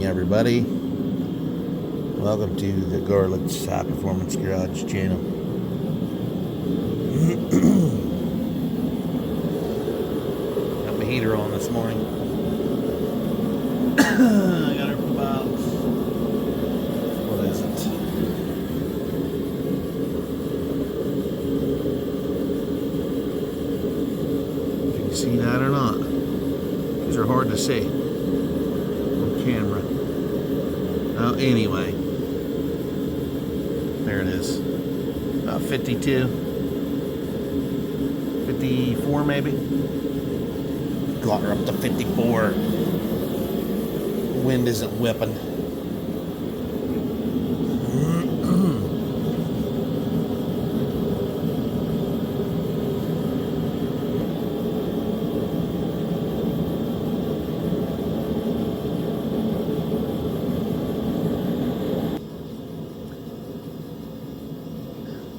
morning, everybody. Welcome to the Garlet's High Performance Garage channel. Got my heater on this morning. I got her for about, what is it? If you can see that or not. These are hard to see on camera. Oh, anyway. There it is. About 52. 54 maybe. Got her up to 54. Wind isn't whipping.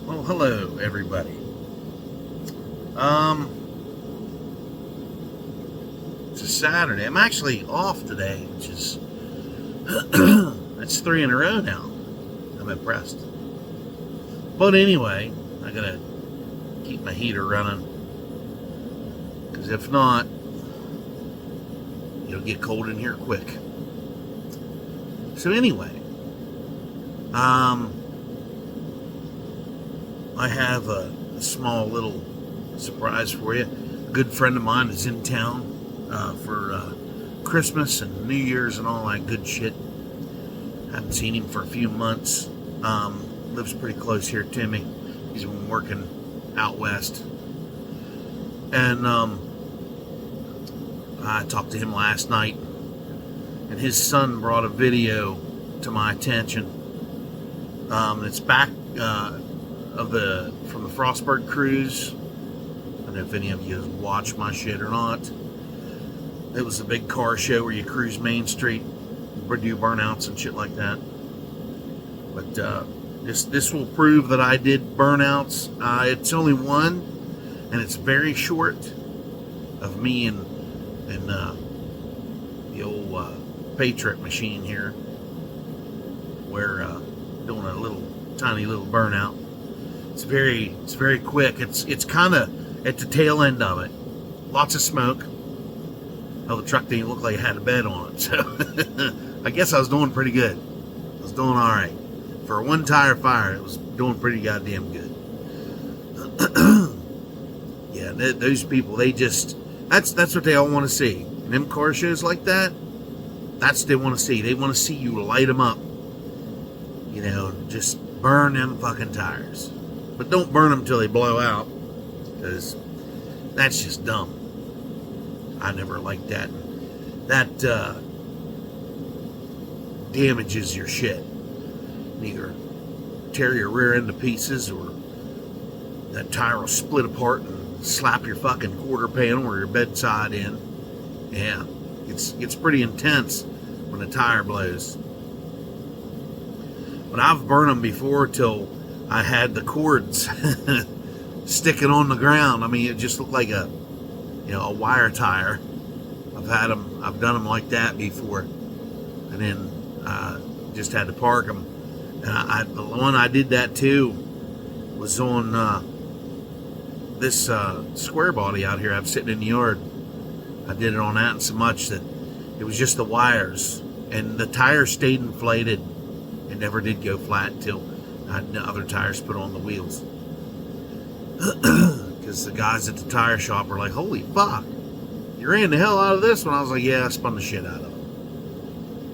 Well, hello everybody. It's a Saturday. I'm actually off today, which is that's 3 in a row now. I'm impressed. But anyway, I gotta keep my heater running, because if not, it'll get cold in here quick. So anyway, I have a small little surprise for you. A good friend of mine is in town for Christmas and New Year's and all that good shit. Haven't seen him for a few months. Lives pretty close here to me. He's been working out west. And I talked to him last night, and his son brought a video to my attention. It's back from the Frostburg cruise. I don't know if any of you have watched my shit or not. It was a big car show where you cruise Main Street, do burnouts and shit like that. But this will prove that I did burnouts. It's only one, and it's very short, of me and the old Patriot machine here. We're doing a tiny little burnout. It's very quick. It's kind of at the tail end of it. Lots of smoke. Oh, the truck didn't look like it had a bed on it, so I guess I was doing pretty good. I was doing all right for a one-tire fire. It was doing pretty goddamn good. Yeah, those people, that's what they all want to see. And them car shows like that, that's what they want to see. They want to see you light them up. You know, just burn them fucking tires. But don't burn them till they blow out, because that's just dumb. I never liked that. That damages your shit. Either tear your rear end to pieces, or that tire will split apart and slap your fucking quarter panel or your bedside in. Yeah, it's pretty intense when the tire blows. But I've burned them before till I had the cords sticking on the ground. I mean, it just looked like a wire tire. I've done them like that before, and then just had to park them. And the one I did that to was on this square body out here. I'm sitting in the yard. I did it on that, and so much that it was just the wires, and the tire stayed inflated. It never did go flat until I had other tires put on the wheels. Because the guys at the tire shop were like, "Holy fuck, you ran the hell out of this one." I was like, "Yeah, I spun the shit out of it."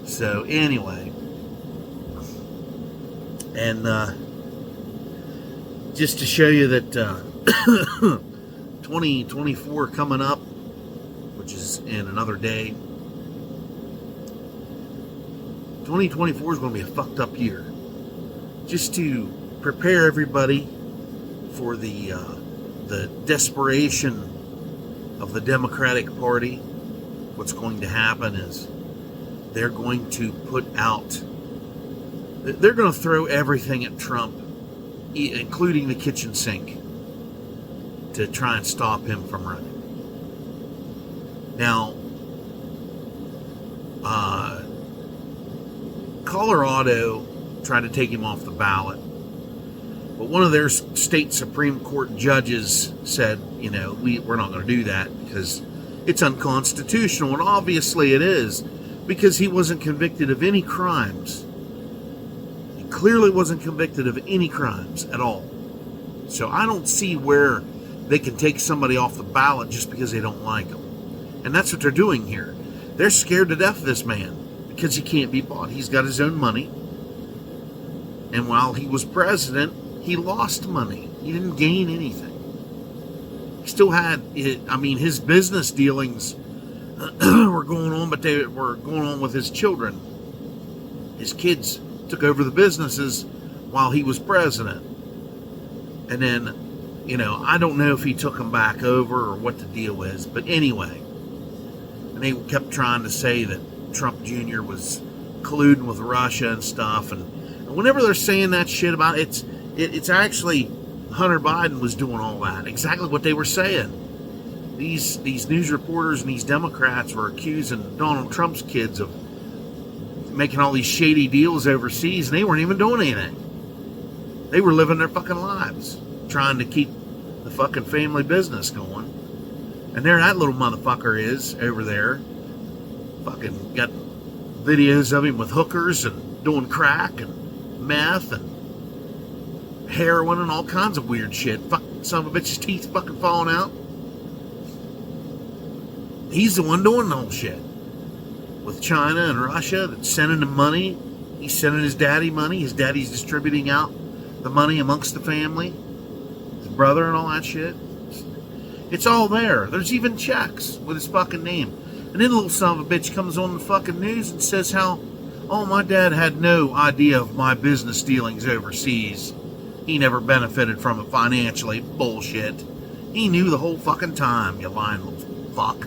So anyway, and just to show you that 2024 coming up, which is in another day, 2024 is going to be a fucked up year. Just to prepare everybody for the desperation of the Democratic Party, what's going to happen is they're going to they're going to throw everything at Trump, including the kitchen sink, to try and stop him from running. Now, Colorado tried to take him off the ballot. But one of their state Supreme Court judges said, we're not going to do that because it's unconstitutional. And obviously it is, because he wasn't convicted of any crimes. He clearly wasn't convicted of any crimes at all. So I don't see where they can take somebody off the ballot just because they don't like him. And that's what they're doing here. They're scared to death of this man because he can't be bought. He's got his own money. And while he was president, he lost money. He didn't gain anything. He still had, his business dealings were going on, but they were going on with his children. His kids took over the businesses while he was president. And then, I don't know if he took them back over or what the deal is. But anyway, and they kept trying to say that Trump Jr. was colluding with Russia and stuff. And whenever they're saying that shit about it, it's actually Hunter Biden was doing all that. Exactly what they were saying. These news reporters and these Democrats were accusing Donald Trump's kids of making all these shady deals overseas, and they weren't even doing anything. They were living their fucking lives, trying to keep the fucking family business going. And there that little motherfucker is over there. Fucking got videos of him with hookers and doing crack and meth and heroin and all kinds of weird shit. Fuck, son of a bitch's teeth fucking falling out. He's the one doing the whole shit. With China and Russia that's sending him money. He's sending his daddy money. His daddy's distributing out the money amongst the family. His brother and all that shit. It's all there. There's even checks with his fucking name. And then the little son of a bitch comes on the fucking news and says how, oh, my dad had no idea of my business dealings overseas. He never benefited from it financially. Bullshit. He knew the whole fucking time, you lying little fuck.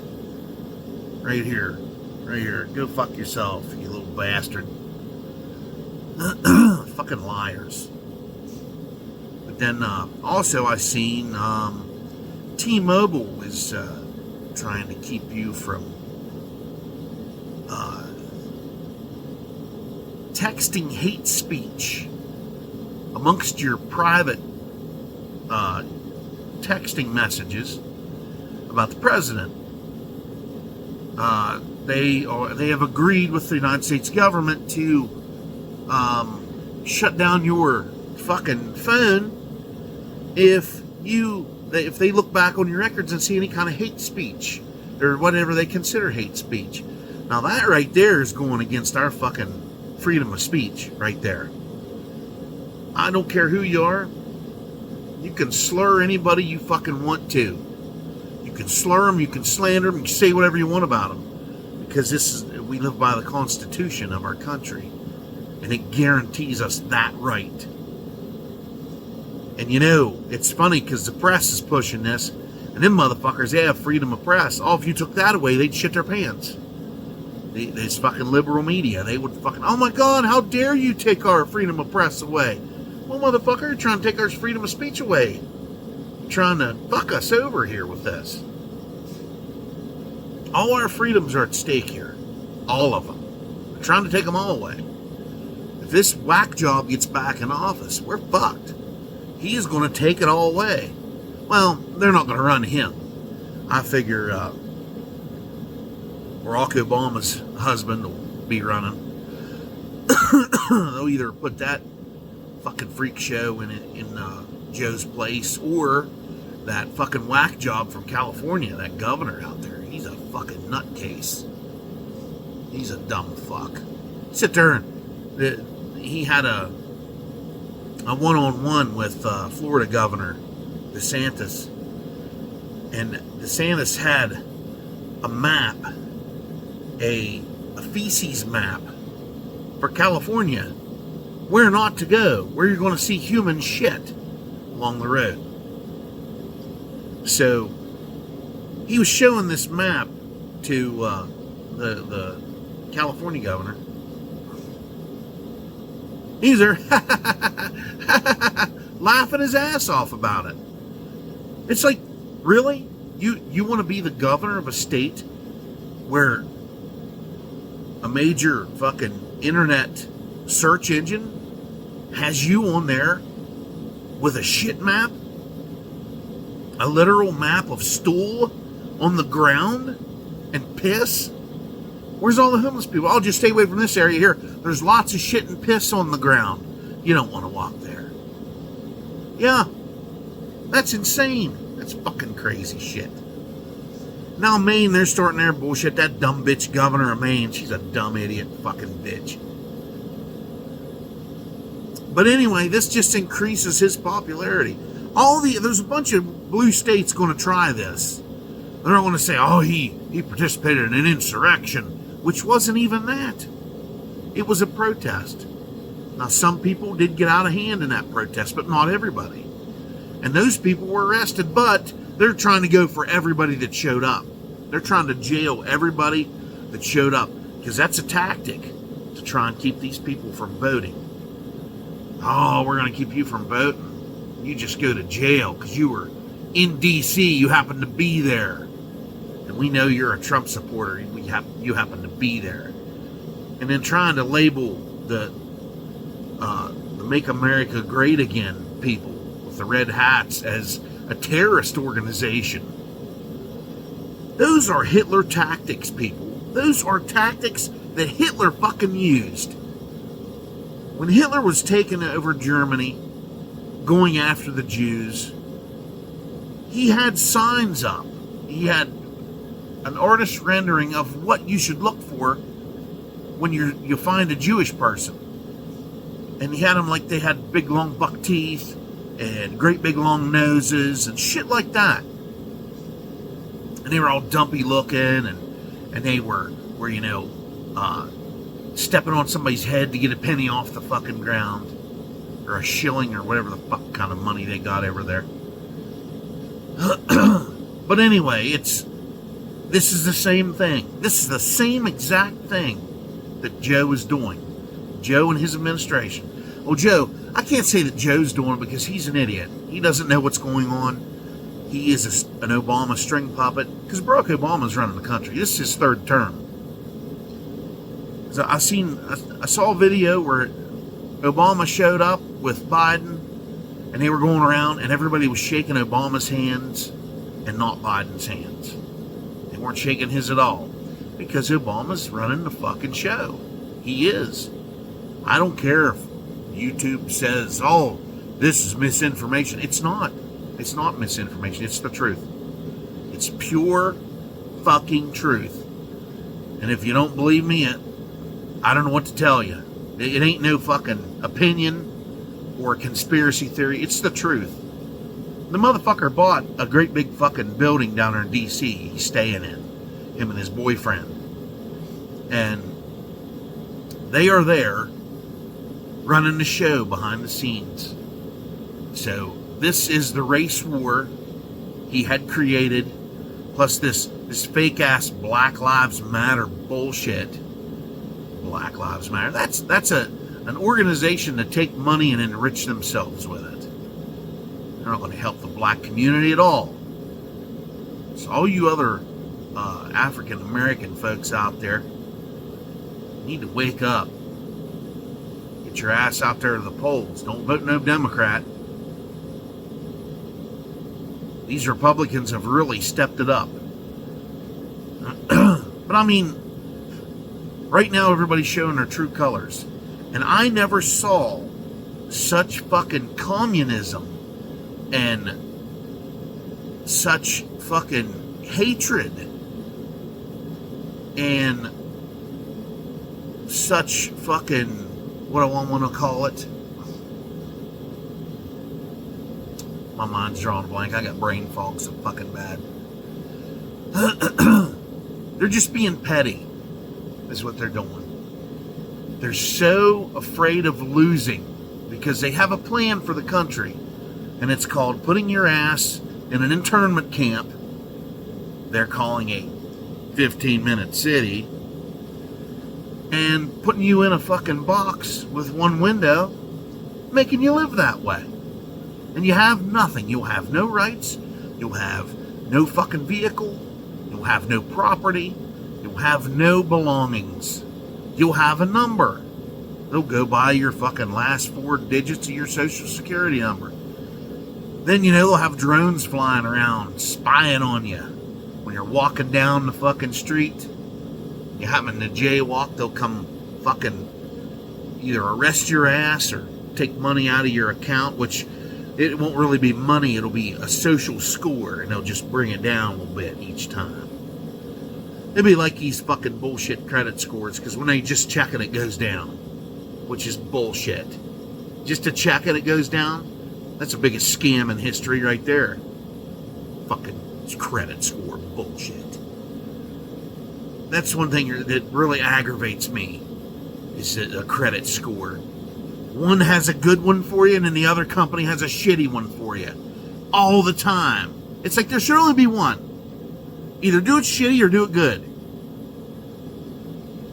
Right here. Right here. Go fuck yourself, you little bastard. Fucking liars. But then, also I seen, T-Mobile is trying to keep you from texting hate speech amongst your private texting messages about the president. They have agreed with the United States government to shut down your fucking phone if they look back on your records and see any kind of hate speech or whatever they consider hate speech. Now that right there is going against our fucking freedom of speech right there. I don't care who you are. You can slur anybody you fucking want to. You can slur them, you can slander them, you can say whatever you want about them. Because we live by the Constitution of our country. And it guarantees us that right. And it's funny because the press is pushing this. And them motherfuckers, they have freedom of press. Oh, if you took that away, they'd shit their pants. This fucking liberal media, they would fucking, oh my God, how dare you take our freedom of press away? Well, motherfucker, you're trying to take our freedom of speech away. You're trying to fuck us over here with this. All our freedoms are at stake here. All of them. They're trying to take them all away. If this whack job gets back in office, we're fucked. He is going to take it all away. Well, they're not going to run him. I figure Barack Obama's husband will be running. They'll either put that fucking freak show in Joe's place, or that fucking whack job from California, that governor out there. He's a fucking nutcase. He's a dumb fuck. Sit there and he had a one-on-one with Florida Governor DeSantis, and DeSantis had a map, a feces map for California, where not to go, where you're going to see human shit along the road. So he was showing this map to the California governor. He's there laughing his ass off about it. It's like, really? You want to be the governor of a state where a major fucking internet search engine has you on there with a shit map, a literal map of stool on the ground and piss. Where's all the homeless people? I'll just stay away from this area here. There's lots of shit and piss on the ground. You don't want to walk there. Yeah, that's insane. That's fucking crazy shit. Now Maine, they're starting their bullshit. That dumb bitch governor of Maine, she's a dumb idiot fucking bitch. But anyway, this just increases his popularity. There's a bunch of blue states going to try this. They're not going to say, oh, he participated in an insurrection, which wasn't even that. It was a protest. Now, some people did get out of hand in that protest, but not everybody. And those people were arrested, but they're trying to go for everybody that showed up. They're trying to jail everybody that showed up, because that's a tactic to try and keep these people from voting. Oh, we're going to keep you from voting. You just go to jail because you were in D.C., you happened to be there. And we know you're a Trump supporter. You happen to be there. And then trying to label the Make America Great Again people with the red hats as a terrorist organization. Those are Hitler tactics, people. Those are tactics that Hitler fucking used. When Hitler was taking over Germany, going after the Jews, he had signs up. He had an artist rendering of what you should look for when you find a Jewish person. And he had them like they had big long buck teeth and great big long noses and shit like that. And they were all dumpy looking, and they were stepping on somebody's head to get a penny off the fucking ground, or a shilling, or whatever the fuck kind of money they got over there. But anyway, this is the same thing. This is the same exact thing that Joe is doing. Joe and his administration. Well, Joe, I can't say that Joe's doing it because he's an idiot. He doesn't know what's going on. He is an Obama string puppet, because Barack Obama's running the country. This is his third term. So I saw a video where Obama showed up with Biden, and they were going around, and everybody was shaking Obama's hands and not Biden's hands. They weren't shaking his at all, because Obama's running the fucking show. He is. I don't care if YouTube says, oh, this is misinformation. It's not. It's not misinformation. It's the truth. It's pure fucking truth. And if you don't believe me, I don't know what to tell you. It ain't no fucking opinion or conspiracy theory. It's the truth. The motherfucker bought a great big fucking building down there in D.C. he's staying in. Him and his boyfriend. And they are there running the show behind the scenes. So this is the race war he had created, plus this fake ass Black Lives Matter bullshit. Black Lives Matter. That's an organization to take money and enrich themselves with it. They're not going to help the black community at all. So all you other African American folks out there need to wake up. Get your ass out there to the polls. Don't vote no Democrat. These Republicans have really stepped it up. But I mean, right now everybody's showing their true colors. And I never saw such fucking communism and such fucking hatred and such fucking, what do I want to call it? My mind's drawing a blank. I got brain fog so fucking bad. They're just being petty, is what they're doing. They're so afraid of losing because they have a plan for the country, and it's called putting your ass in an internment camp. They're calling a 15-minute city, and putting you in a fucking box with one window, making you live that way. And you have nothing. You'll have no rights. You'll have no fucking vehicle. You'll have no property. You'll have no belongings. You'll have a number. They'll go by your fucking last 4 digits of your social security number. Then, they'll have drones flying around spying on you. When you're walking down the fucking street, you happen to jaywalk, they'll come fucking either arrest your ass or take money out of your account, which it won't really be money, it'll be a social score, and they'll just bring it down a little bit each time. It'd be like these fucking bullshit credit scores, because when they just check it, it goes down, which is bullshit. Just to check it, it goes down? That's the biggest scam in history right there. Fucking credit score bullshit. That's one thing that really aggravates me, is a credit score. One has a good one for you, and then the other company has a shitty one for you. All the time. It's like there should only be one. Either do it shitty or do it good.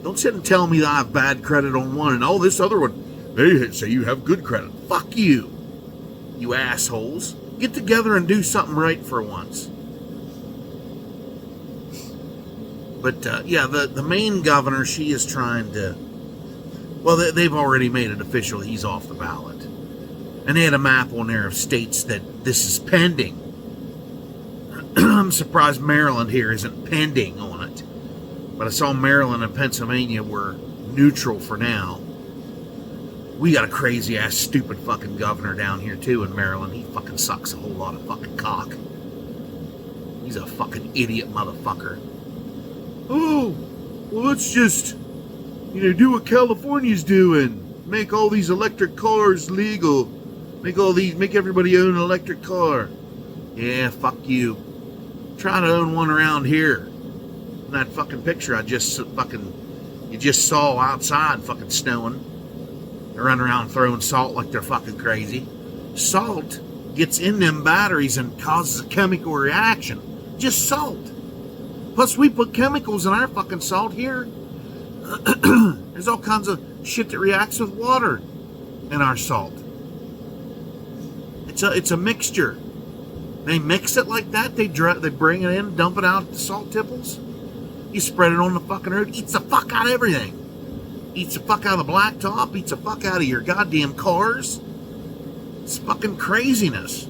Don't sit and tell me that I have bad credit on one, and this other one, they say you have good credit. Fuck you, you assholes. Get together and do something right for once. But, the Maine governor, she is trying to... Well, they've already made it official. He's off the ballot. And they had a map on there of states that this is pending. I'm surprised Maryland here isn't pending on it. But I saw Maryland and Pennsylvania were neutral for now. We got a crazy-ass, stupid fucking governor down here, too, in Maryland. He fucking sucks a whole lot of fucking cock. He's a fucking idiot motherfucker. Oh, well, let's just, do what California's doing. Make all these electric cars legal. Make everybody own an electric car. Yeah, fuck you. Try to own one around here. In that fucking picture you just saw outside fucking snowing. They're running around throwing salt like they're fucking crazy. Salt gets in them batteries and causes a chemical reaction. Just salt. Plus, we put chemicals in our fucking salt here. There's all kinds of shit that reacts with water in our salt. It's a mixture. They mix it like that. They bring it in, dump it out at the salt tipples. You spread it on the fucking road. Eats the fuck out of everything. Eats the fuck out of the blacktop. Eats the fuck out of your goddamn cars. It's fucking craziness.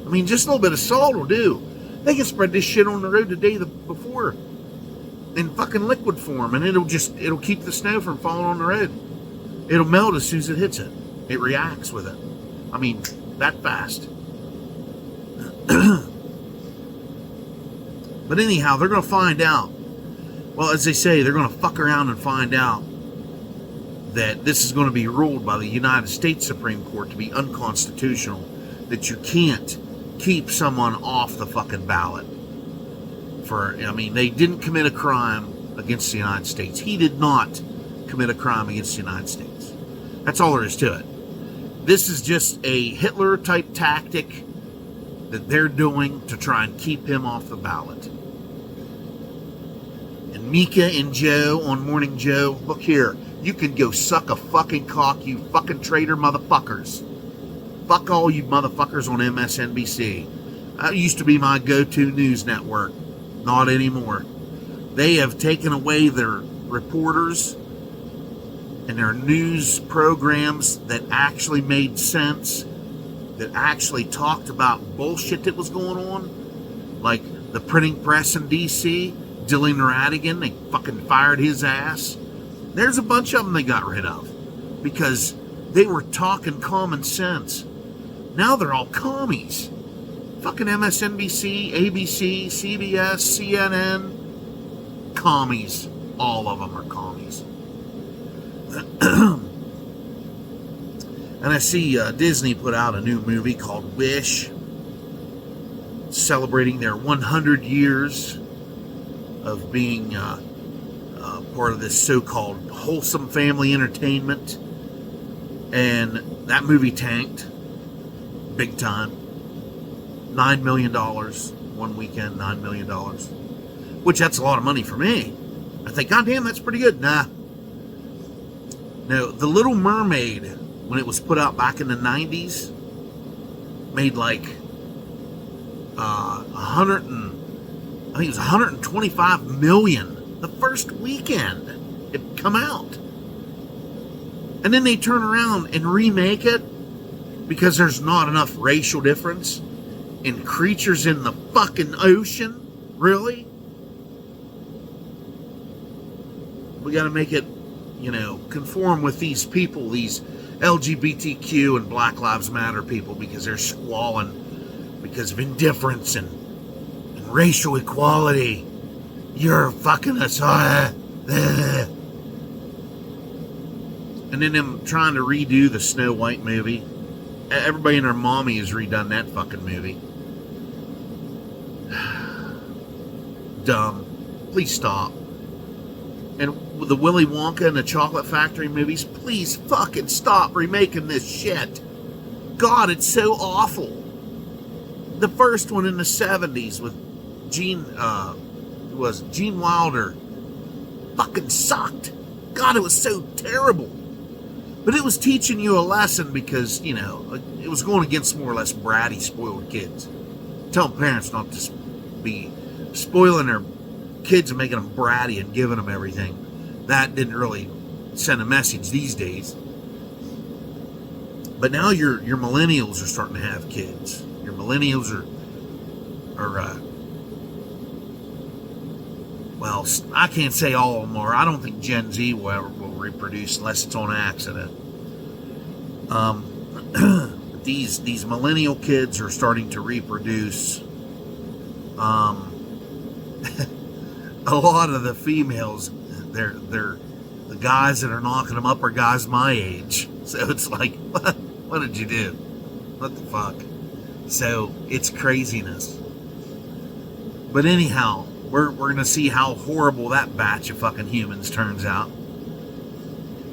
I mean, just a little bit of salt will do. They can spread this shit on the road the day before in fucking liquid form, and it'll keep the snow from falling on the road. It'll melt as soon as it hits it. It reacts with it. I mean, that fast. But anyhow, they're going to find out. Well, as they say, they're going to fuck around and find out that this is going to be ruled by the United States Supreme Court to be unconstitutional, that you can't keep someone off the fucking ballot they didn't commit a crime against the United States. He did not commit a crime against the United States. That's all there is to it. This is just a Hitler type tactic that they're doing to try and keep him off the ballot. And Mika and Joe on Morning Joe, look here, you can go suck a fucking cock, you fucking traitor motherfuckers. Fuck all you motherfuckers on MSNBC. That used to be my go-to news network. Not anymore. They have taken away their reporters and their news programs that actually made sense, that actually talked about bullshit that was going on. Like the printing press in D.C., Dylan Ratigan, they fucking fired his ass. There's a bunch of them they got rid of because they were talking common sense. Now they're all commies. Fucking MSNBC, ABC, CBS, CNN. Commies. All of them are commies. And I see Disney put out a new movie called Wish, celebrating their 100 years of being part of this so-called wholesome family entertainment. And that movie tanked big time. $9 million one weekend, $9 million, which that's a lot of money for me. I think, God damn, that's pretty good. Nah. No, The Little Mermaid, when it was put out back in the 90s, made like I think it was 125 million the first weekend it come out. And then they turn around and remake it because there's not enough racial difference in creatures in the fucking ocean. Really? We got to make it, conform with these people, these LGBTQ and Black Lives Matter people, because they're squalling because of indifference and racial equality. You're fucking us. And then them trying to redo the Snow White movie. Everybody and their mommy has redone that fucking movie. Dumb. Please stop. And with the Willy Wonka and the Chocolate Factory movies, please fucking stop remaking this shit. God, it's so awful. The first one in the 70s with Gene Wilder fucking sucked. God, it was so terrible. But it was teaching you a lesson because, it was going against more or less bratty, spoiled kids. Telling parents not to be spoiling their kids and making them bratty and giving them everything. That didn't really send a message these days. But now your millennials are starting to have kids. Your millennials are well, I can't say all of them are. I don't think Gen Z will reproduce unless it's on accident. These millennial kids are starting to reproduce. A lot of the females, they're the guys that are knocking them up are guys my age. So it's like, what did you do? What the fuck? So it's craziness. But anyhow, we're gonna see how horrible that batch of fucking humans turns out.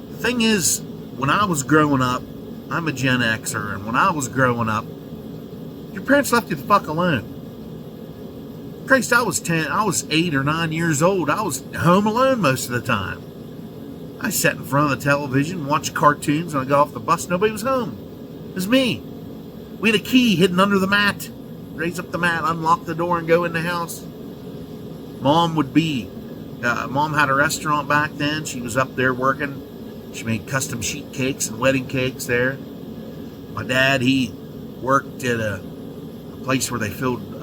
The thing is, when I was growing up, I'm a Gen Xer, and when I was growing up, your parents left you the fuck alone. Christ, I was 8 or 9 years old. I was home alone most of the time. I sat in front of the television, watched cartoons. When I got off the bus, nobody was home. It was me. We had a key hidden under the mat. Raise up the mat, unlock the door, and go in the house. Mom had a restaurant back then. She was up there working. She made custom sheet cakes and wedding cakes there. My dad, he worked at a place where they filled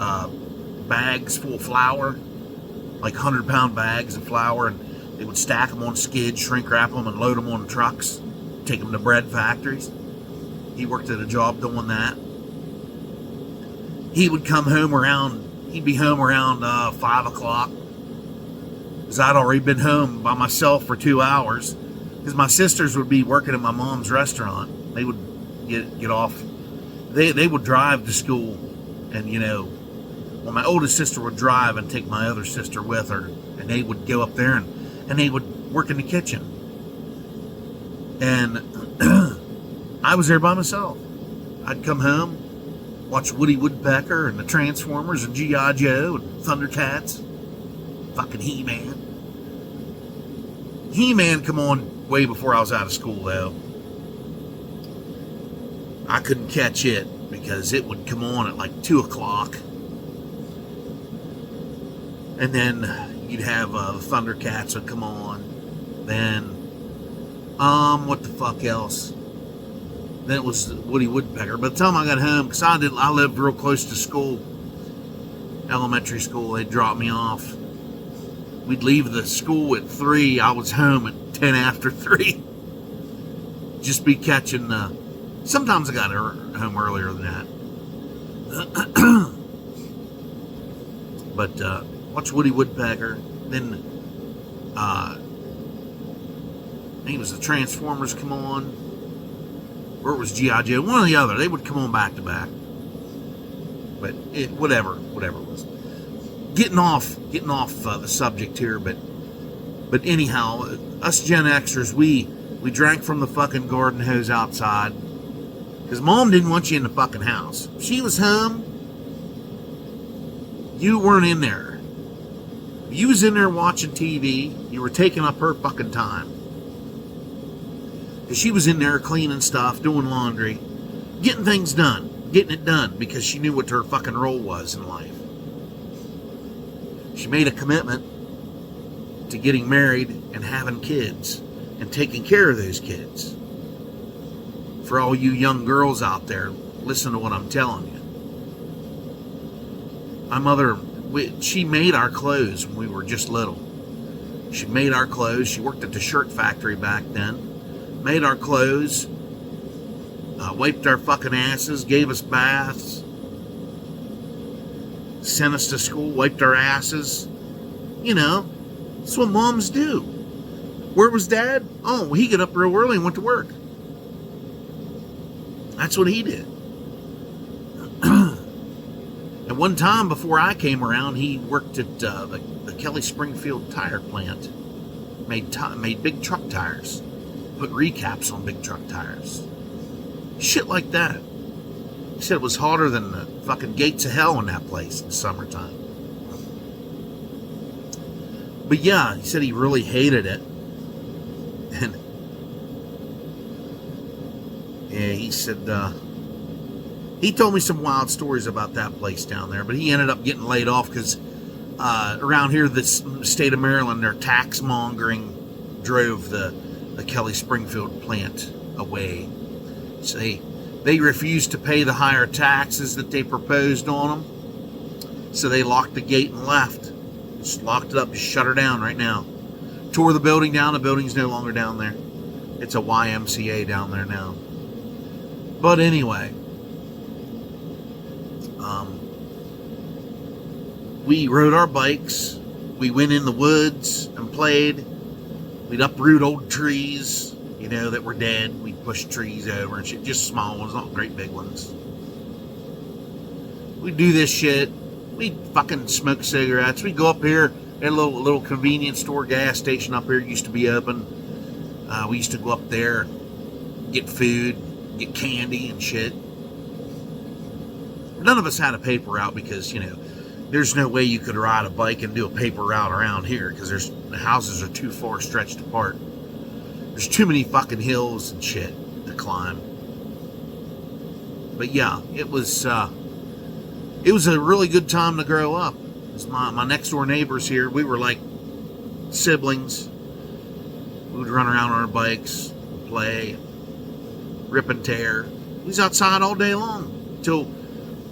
bags full of flour, like 100-pound bags of flour, and they would stack them on skids, shrink wrap them, and load them on trucks, take them to bread factories. He worked at a job doing that. He'd be home around 5 o'clock, because I'd already been home by myself for 2 hours, because my sisters would be working at my mom's restaurant. They would get off. They would drive to school, and my oldest sister would drive and take my other sister with her, and they would go up there and they would work in the kitchen. And I was there by myself. I'd come home, watch Woody Woodpecker and the Transformers and G.I. Joe and Thundercats. Fucking He-Man. He-Man come on way before I was out of school, though. I couldn't catch it because it would come on at like 2 o'clock. And then you'd have the Thundercats would come on. Then, what the fuck else? Then it was Woody Woodpecker. By the time I got home, because I lived real close to school, elementary school, they'd drop me off. We'd leave the school at 3. I was home at 10 after 3. Just be catching sometimes I got home earlier than that. But watch Woody Woodpecker. Then I think it was the Transformers come on, or it was G.I. Joe, one or the other. They would come on back to back. But whatever it was. Getting off the subject here, but anyhow, us Gen Xers, we drank from the fucking garden hose outside, because Mom didn't want you in the fucking house. If she was home, you weren't in there. If you was in there watching TV, you were taking up her fucking time. Because she was in there cleaning stuff, doing laundry, getting things done, getting it done, because she knew what her fucking role was in life. She made a commitment to getting married and having kids and taking care of those kids. For all you young girls out there, listen to what I'm telling you. My mother, she made our clothes when we were just little. She made our clothes. She worked at the shirt factory back then. Made our clothes. Wiped our fucking asses. Gave us baths. Sent us to school. Wiped our asses. You know, that's what moms do. Where was Dad? Oh, he got up real early and went to work. That's what he did. And one time before I came around, he worked at the Kelly Springfield tire plant. Made big truck tires. Put recaps on big truck tires. Shit like that. He said it was hotter than the fucking gates of hell in that place in the summertime. But yeah, he said he really hated it. And yeah, he said he told me some wild stories about that place down there, but he ended up getting laid off because around here, this state of Maryland, their tax mongering drove the Kelly Springfield plant away. So they refused to pay the higher taxes that they proposed on them. So they locked the gate and left. Just locked it up, just shut her down right now. Tore the building down. The building's no longer down there. It's a YMCA down there now. But anyway, we rode our bikes. We went in the woods and played. We'd uproot old trees, you know, that were dead. We'd push trees over and shit. Just small ones, not great big ones. We'd do this shit. We'd fucking smoke cigarettes. We'd go up here. Had a little convenience store, gas station up here. It used to be open. We used to go up there, get food, get candy and shit. None of us had a paper route because, you know, there's no way you could ride a bike and do a paper route around here because the houses are too far stretched apart. There's too many fucking hills and shit to climb. But yeah, it was a really good time to grow up. It was my next door neighbors here. We were like siblings. We would run around on our bikes, play, rip and tear. We was outside all day long until,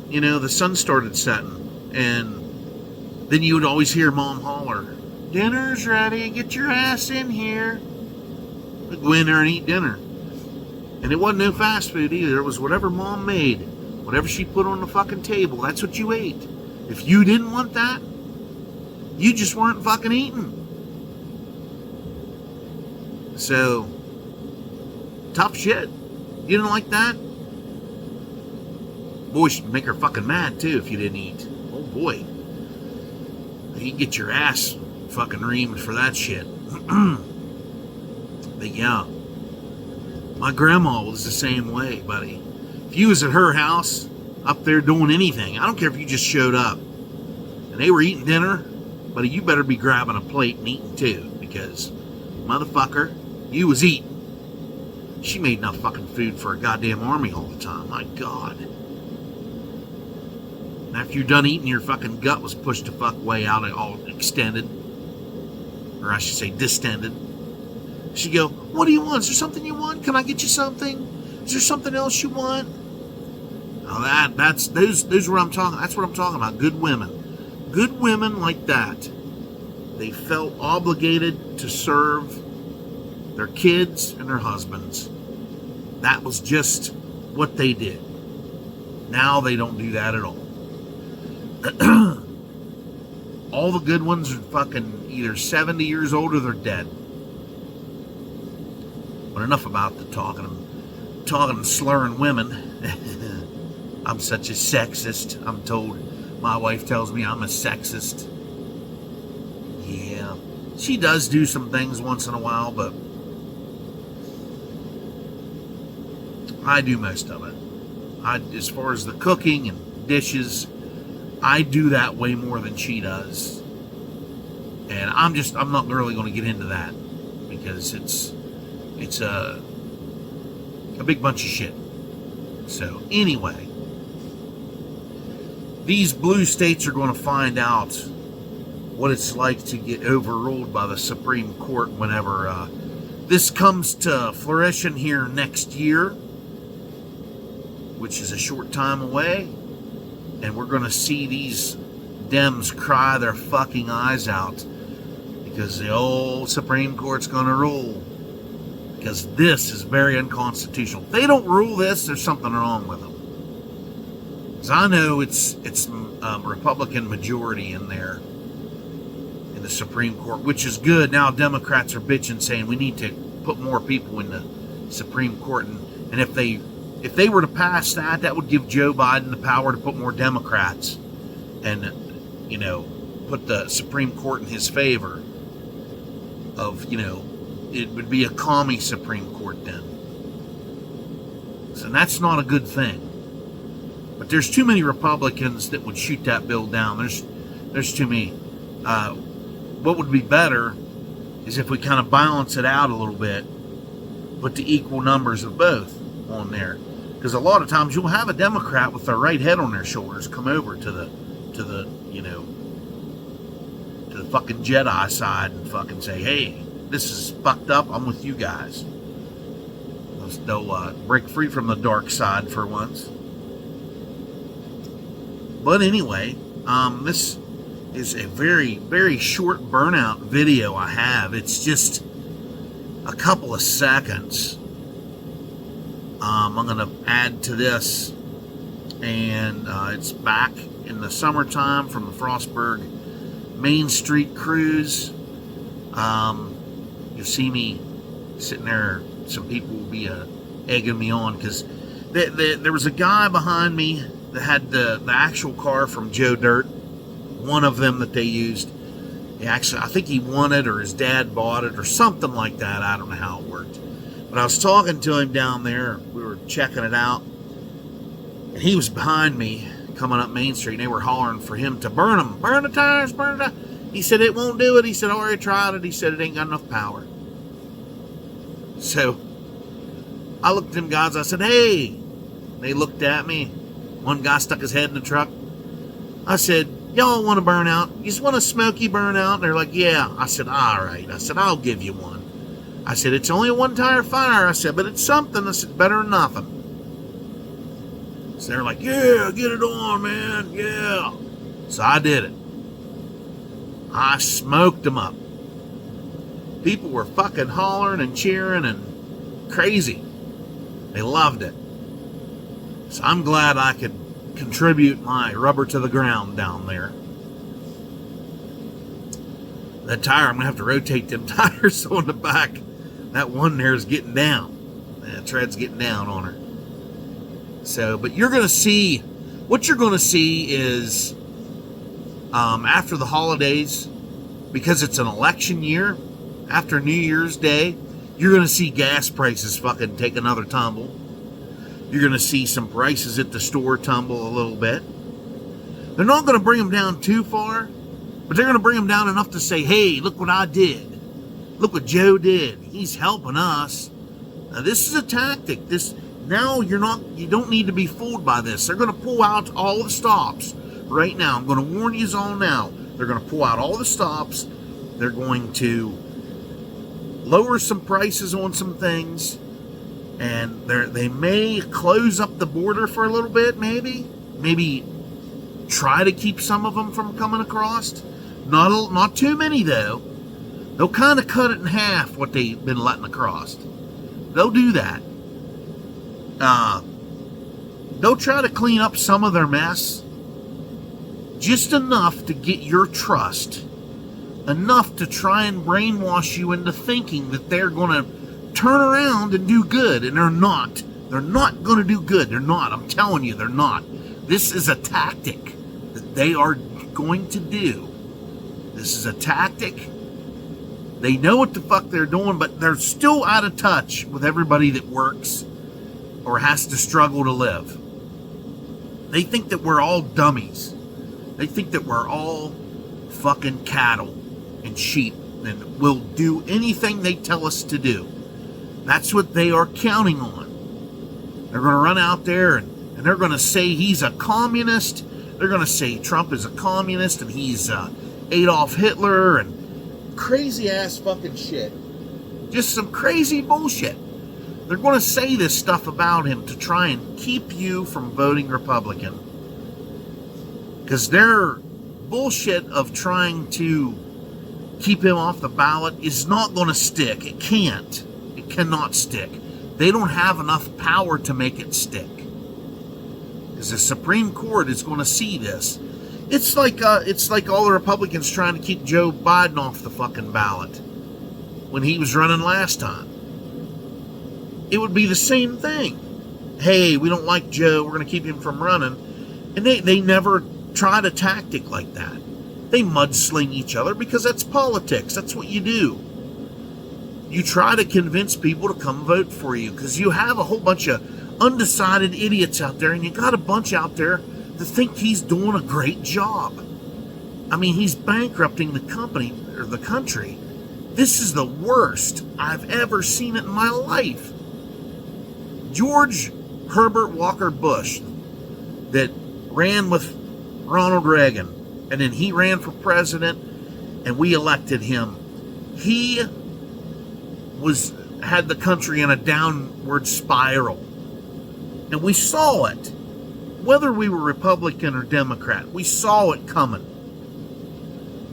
you know, the sun started setting. And then you would always hear Mom holler, "Dinner's ready, get your ass in here." We'd go in there and eat dinner. And it wasn't no fast food either. It was whatever Mom made. Whatever she put on the fucking table, that's what you ate. If you didn't want that, you just weren't fucking eating. So, tough shit. You didn't like that? Boy, she'd make her fucking mad too if you didn't eat. Oh boy. You'd get your ass fucking reamed for that shit. But yeah. My grandma was the same way, buddy. If you was at her house, up there doing anything, I don't care if you just showed up, and they were eating dinner, buddy, you better be grabbing a plate and eating too, because, motherfucker, you was eating. She made enough fucking food for a goddamn army all the time. My God. And after you're done eating, your fucking gut was pushed the fuck way out, all extended. Or I should say distended. She'd go, "What do you want? Is there something you want? Can I get you something? Is there something else you want?" Oh, those are what I'm talking. That's what I'm talking about. Good women. Good women like that. They felt obligated to serve their kids and their husbands. That was just what they did. Now they don't do that at all. All the good ones are fucking either 70 years old or they're dead. But enough about the talking and slurring women. I'm such a sexist. I'm told. My wife tells me I'm a sexist. Yeah. She does do some things once in a while, but I do most of it. As far as the cooking and dishes, I do that way more than she does. And I'm not really going to get into that because it's a big bunch of shit. So anyway, these blue states are going to find out what it's like to get overruled by the Supreme Court whenever this comes to fruition here next year. which is a short time away, and we're going to see these Dems cry their fucking eyes out because the old Supreme Court's going to rule. Because this is very unconstitutional. If they don't rule this, there's something wrong with them. Because I know it's Republican majority in there in the Supreme Court, which is good. Now Democrats are bitching, saying we need to put more people in the Supreme Court, and if they were to pass that, that would give Joe Biden the power to put more Democrats and, you know, put the Supreme Court in his favor of, you know, it would be a commie Supreme Court then. So that's not a good thing. But there's too many Republicans that would shoot that bill down. There's too many. What would be better is if we kind of balance it out a little bit, put the equal numbers of both on there. Because a lot of times you'll have a Democrat with their right head on their shoulders come over to the you know, to the fucking Jedi side and fucking say, hey, this is fucked up, I'm with you guys. They'll break free from the dark side for once. But anyway, this is a very, very short burnout video I have. It's just a couple of seconds. I'm going to add to this, and it's back in the summertime from the Frostburg Main Street cruise. You'll see me sitting there. Some people will be egging me on because there was a guy behind me that had the actual car from Joe Dirt, one of them that they used. I think he won it or his dad bought it or something like that. I don't know how it worked. But I was talking to him down there. We were checking it out. And he was behind me coming up Main Street. And they were hollering for him to burn them. Burn the tires, burn the tires. He said it won't do it. He said I already tried it. He said it ain't got enough power. So I looked at them guys. I said, hey. They looked at me. One guy stuck his head in the truck. I said, y'all want to burn out? You just want a smoky burnout? And they're like, yeah. I said, all right. I said, I'll give you one. I said, it's only a one-tire fire. I said, but it's something. I said, better than nothing. So they're like, yeah, get it on, man. Yeah. So I did it. I smoked them up. People were fucking hollering and cheering and crazy. They loved it. So I'm glad I could contribute my rubber to the ground down there. That tire, I'm going to have to rotate them tires on the back. That one there is getting down. That tread's getting down on her. So, but you're going to see, what you're going to see is after the holidays, because it's an election year, after New Year's Day, you're going to see gas prices fucking take another tumble. You're going to see some prices at the store tumble a little bit. They're not going to bring them down too far, but they're going to bring them down enough to say, hey, look what I did. Look what Joe did. He's helping us. Now, this is a tactic. Now you don't need to be fooled by this. They're going to pull out all the stops right now. I'm going to warn you all now. They're going to pull out all the stops. They're going to lower some prices on some things. And they may close up the border for a little bit, maybe try to keep some of them from coming across. Not too many, though. They'll kind of cut it in half, what they've been letting across. They'll do that. They'll try to clean up some of their mess. Just enough to get your trust. Enough to try and brainwash you into thinking that they're going to turn around and do good, and they're not. They're not going to do good. They're not. I'm telling you, they're not. This is a tactic that they are going to do. This is a tactic. They know what the fuck they're doing, but they're still out of touch with everybody that works or has to struggle to live. They think that we're all dummies. They think that we're all fucking cattle and sheep and will do anything they tell us to do. That's what they are counting on. They're going to run out there and they're going to say he's a communist. They're going to say Trump is a communist and he's Adolf Hitler and crazy ass fucking shit. Just some crazy bullshit. They're going to say this stuff about him to try and keep you from voting Republican. Because their bullshit of trying to keep him off the ballot is not going to stick. It can't. It cannot stick. They don't have enough power to make it stick. Because the Supreme Court is going to see this. It's like all the Republicans trying to keep Joe Biden off the fucking ballot when he was running last time. It would be the same thing. Hey, we don't like Joe. We're going to keep him from running. And they never tried a tactic like that. They mudsling each other because that's politics. That's what you do. You try to convince people to come vote for you because you have a whole bunch of undecided idiots out there, and you got a bunch out there that think he's doing a great job. I mean, he's bankrupting the company or the country. This is the worst I've ever seen it in my life. George Herbert Walker Bush, that ran with Ronald Reagan, and then he ran for president, and we elected him. He had the country in a downward spiral, and we saw it. Whether we were Republican or Democrat, we saw it coming.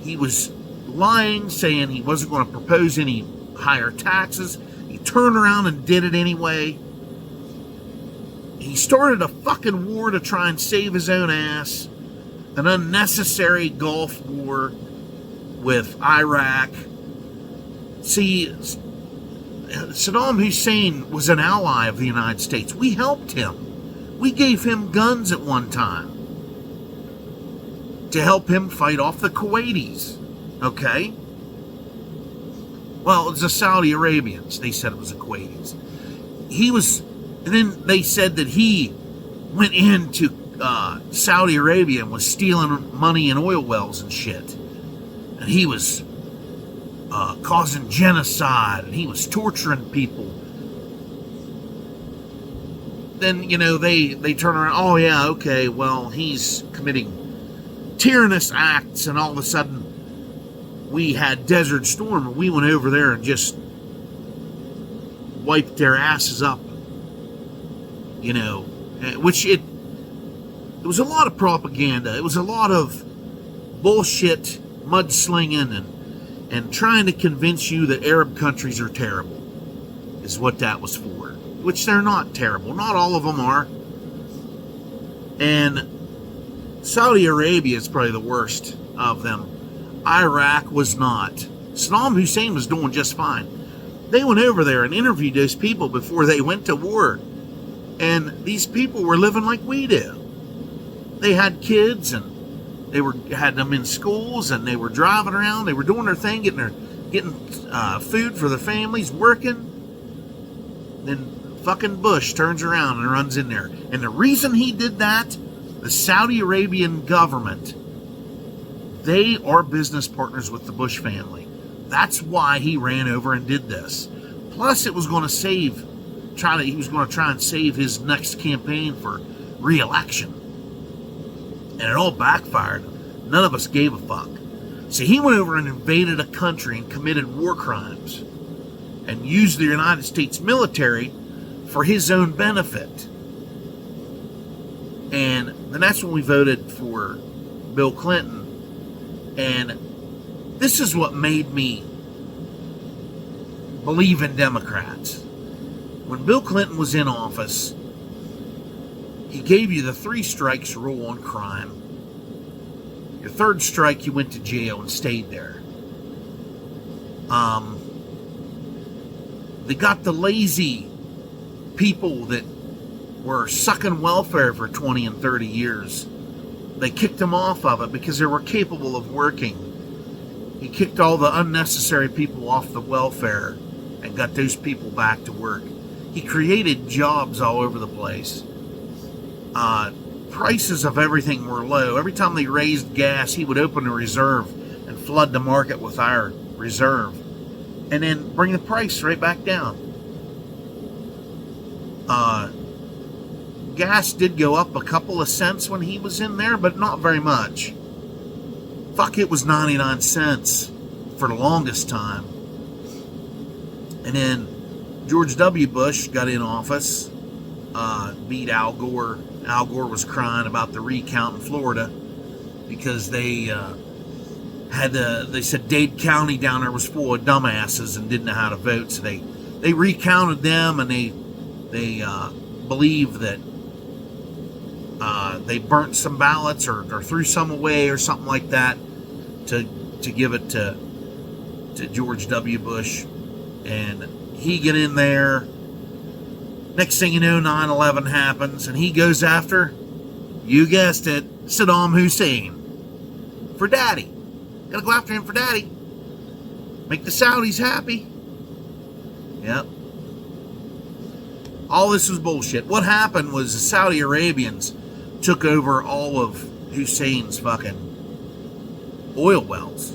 He was lying, saying he wasn't going to propose any higher taxes. He turned around and did it anyway. He started a fucking war to try and save his own ass. An unnecessary Gulf war with Iraq. See, Saddam Hussein was an ally of the United States. We helped him. We gave him guns at one time to help him fight off the Kuwaitis. Okay? Well, it was the Saudi Arabians. They said it was the Kuwaitis. And then they said that he went into Saudi Arabia and was stealing money in oil wells and shit. And he was causing genocide, and he was torturing people. Then, they turn around, oh yeah, okay, well, he's committing tyrannous acts, and all of a sudden we had Desert Storm, and we went over there and just wiped their asses up. Which it was a lot of propaganda. It was a lot of bullshit, mudslinging, and trying to convince you that Arab countries are terrible, is what that was for. Which they're not terrible. Not all of them are. And Saudi Arabia is probably the worst of them. Iraq was not. Saddam Hussein was doing just fine. They went over there and interviewed those people before they went to war. And these people were living like we do. They had kids, and they had them in schools, and they were driving around. They were doing their thing, getting food for their families, working. Then fucking Bush turns around and runs in there. And the reason he did that, the Saudi Arabian government, they are business partners with the Bush family. That's why he ran over and did this. Plus, it was going to he was going to try and save his next campaign for re-election. And it all backfired. None of us gave a fuck. See, he went over and invaded a country and committed war crimes and used the United States military for his own benefit. And then that's when we voted for Bill Clinton. And this is what made me believe in Democrats. When Bill Clinton was in office, he gave you the 3 strikes rule on crime. Your 3rd strike, you went to jail and stayed there. They got the lazy people that were sucking welfare for 20 and 30 years. They kicked them off of it because they were capable of working. He kicked all the unnecessary people off the welfare and got those people back to work. He created jobs all over the place. Prices of everything were low. Every time they raised gas, he would open a reserve and flood the market with our reserve, and then bring the price right back down. Gas did go up a couple of cents when he was in there, but not very much. Fuck, it was 99 cents for the longest time. And then George W. Bush got in office, beat Al Gore. Al Gore was crying about the recount in Florida because they said Dade County down there was full of dumbasses and didn't know how to vote, so they recounted them, and they believe that they burnt some ballots or threw some away or something like that to give it to George W. Bush, and he get in there. Next thing you know, 9/11 happens, and he goes after, you guessed it, Saddam Hussein for daddy. Gotta go after him for daddy. Make the Saudis happy. Yep. All this was bullshit. What happened was the Saudi Arabians took over all of Hussein's fucking oil wells.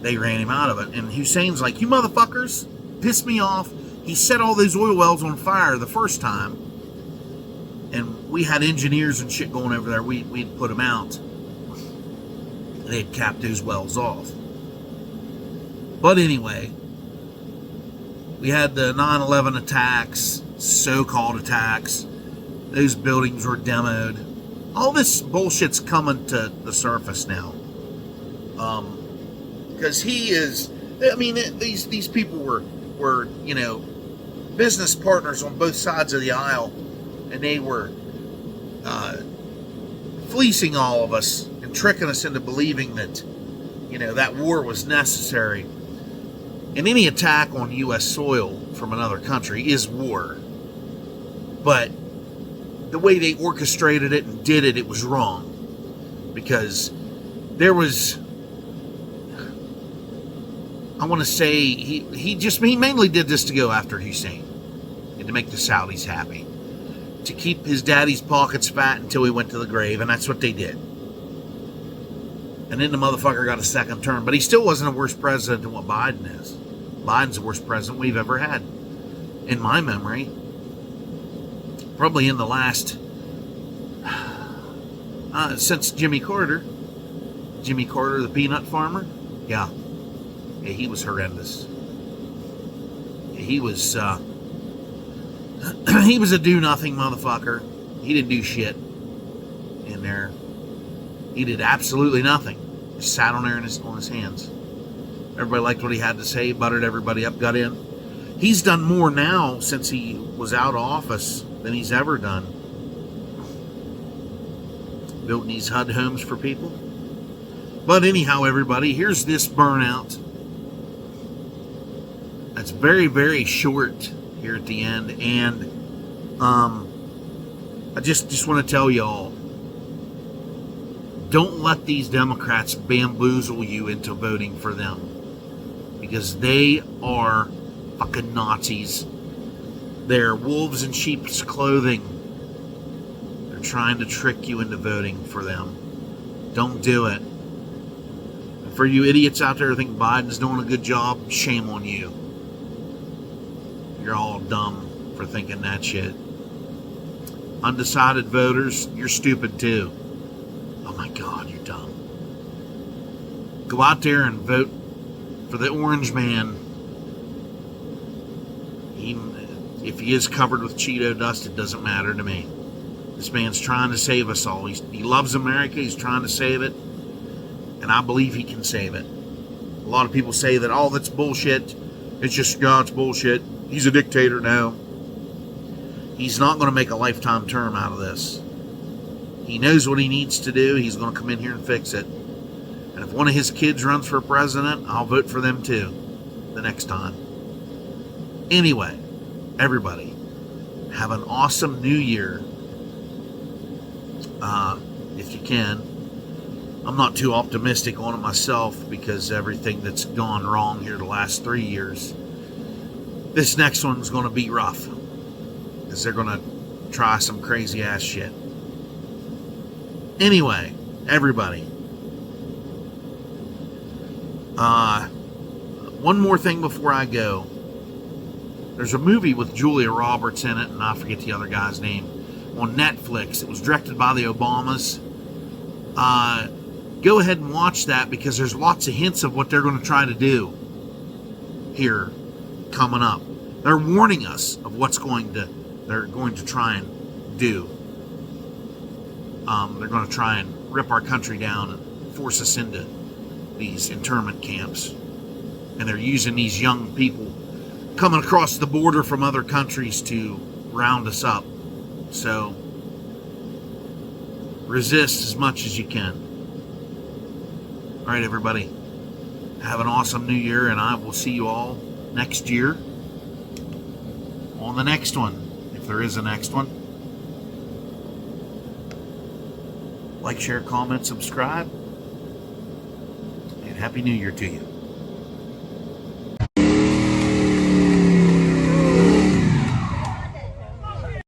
They ran him out of it. And Hussein's like, you motherfuckers pissed me off. He set all those oil wells on fire the first time. And we had engineers and shit going over there. We'd put them out. They had capped those wells off. But anyway, we had the 9/11 attacks, so-called attacks. Those buildings were demoed. All this bullshit's coming to the surface now. Because he is, I mean, these people were, you know, business partners on both sides of the aisle, and they were fleecing all of us and tricking us into believing that, you know, that war was necessary. And any attack on U.S. soil from another country is war. But the way they orchestrated it and did it, it was wrong. Because there was, I want to say, he mainly did this to go after Hussein and to make the Saudis happy, to keep his daddy's pockets fat until he went to the grave, and that's what they did. And then the motherfucker got a second term, but he still wasn't a worse president than what Biden is. Biden's the worst president we've ever had, in my memory. Probably in the last, since Jimmy Carter, the peanut farmer. Yeah, he was horrendous. He was a do-nothing motherfucker. He didn't do shit in there. He did absolutely nothing. Just sat on there on his hands. Everybody liked what he had to say, buttered everybody up, got in. He's done more now since he was out of office than he's ever done. Building these HUD homes for people. But anyhow, everybody, here's this burnout. That's very, very short here at the end. And I just want to tell y'all, don't let these Democrats bamboozle you into voting for them. Because they are fucking Nazis. They're wolves in sheep's clothing. They're trying to trick you into voting for them. Don't do it. And for you idiots out there who think Biden's doing a good job, shame on you. You're all dumb for thinking that shit. Undecided voters, you're stupid too. Oh my God, you're dumb. Go out there and vote for the orange man. If he is covered with Cheeto dust, it doesn't matter to me. This man's trying to save us all. He loves America. He's trying to save it. And I believe he can save it. A lot of people say that, oh, that's bullshit. It's just God's bullshit. He's a dictator now. He's not going to make a lifetime term out of this. He knows what he needs to do. He's going to come in here and fix it. And if one of his kids runs for president, I'll vote for them too the next time. Anyway, everybody, have an awesome new year. If you can. I'm not too optimistic on it myself because everything that's gone wrong here the last 3 years. This next one's going to be rough because they're going to try some crazy ass shit. Anyway, everybody. One more thing before I go. There's a movie with Julia Roberts in it, and I forget the other guy's name, on Netflix. It was directed by the Obamas. Go ahead and watch that because there's lots of hints of what they're going to try to do here coming up. They're warning us of what's they're going to try and do. They're going to try and rip our country down and force us into these internment camps. And they're using these young people coming across the border from other countries to round us up. So resist as much as you can. All right, everybody. Have an awesome new year, and I will see you all next year on the next one, if there is a next one. Like, share, comment, subscribe, and Happy New Year to you.